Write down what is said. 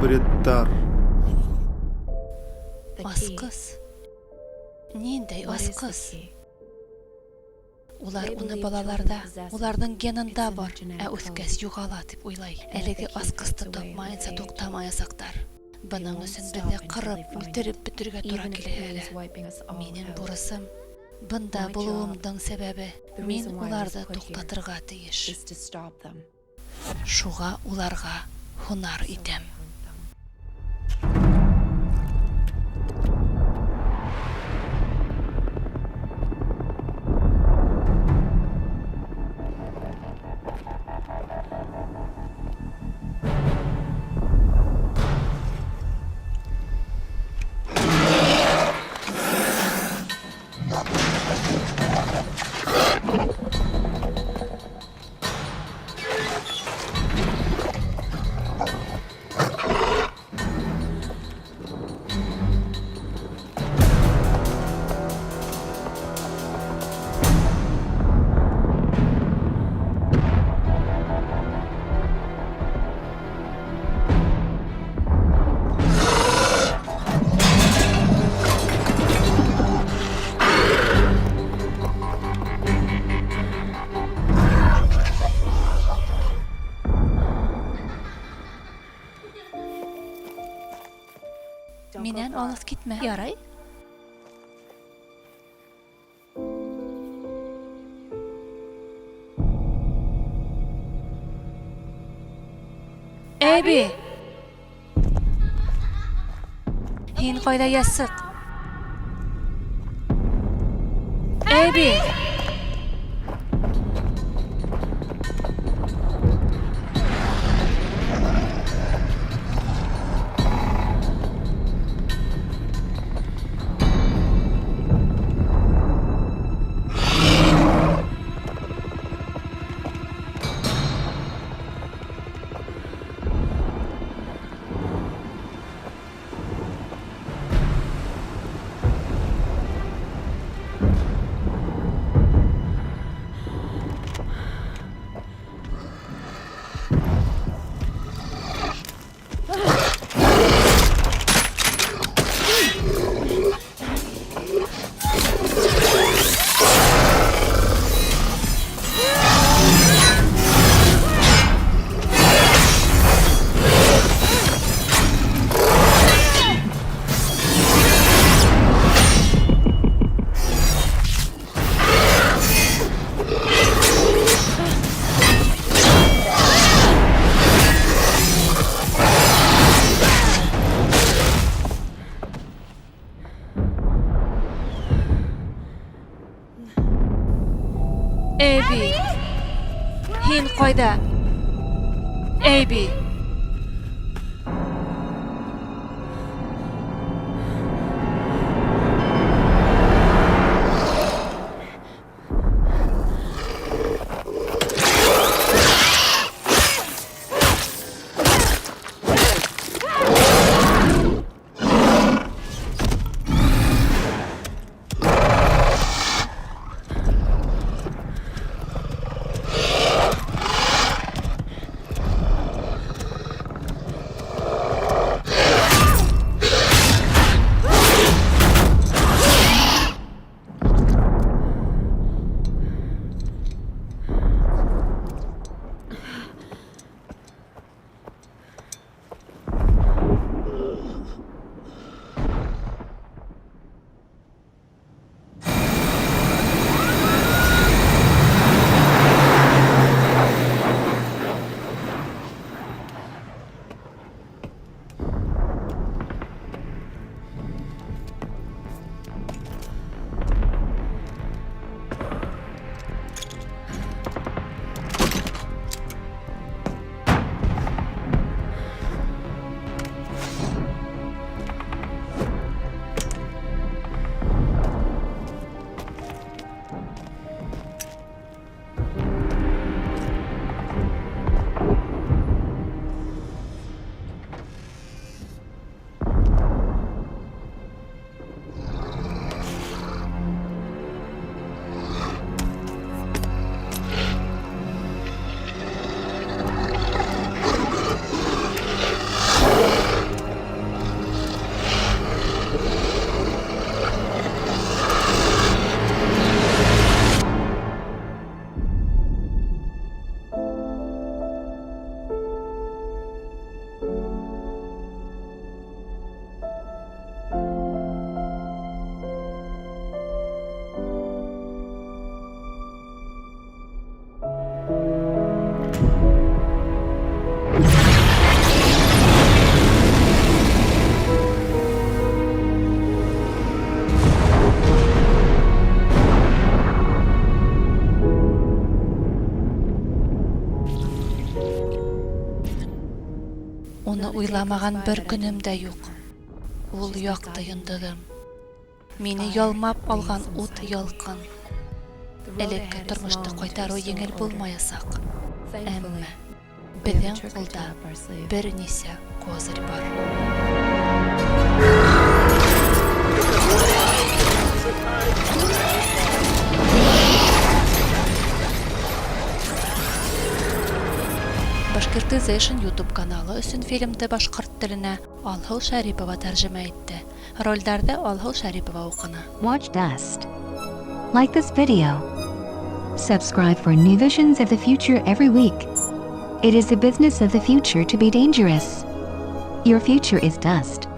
Brett'tar. Askız. Nindey askız. Ular onu balalarda, ulardan geninde var. Öskes yuğala dip uylay. Elegi askızdı topmayınsa toktamayasaktar. Bunun üçün bizi qırıp, bitirip bitirge tura kilehele. Menin burasım, bunda buluğumdan sebebi, men ularda toktatırga deyiş. Şuğa ularga hunar idem. Menen alas gitme. Yaray. Ebi. Hin qayda yasık. Ebi. Ebi. Hin qayda. Ebi. уйламаган бер көнем дә юк. Ул якты йондыҙым. Мине ялмап алган ут ялҡын. Элекке тормошто ҡайтарыу еңел булмаясаҡ. Әммә беҙҙең ҡулда бер нисә козырь бар. Башкиртизейшн YouTube каналы өсөн фильмды башҡорт теленә Алһыу Шәрипова тәржемә итте. Ролдәрҙә Алһыу Шәрипова уҡыны. Watch Dust. Like this video. Subscribe for new visions of the future every week. It is the business of the future to be dangerous. Your future is dust.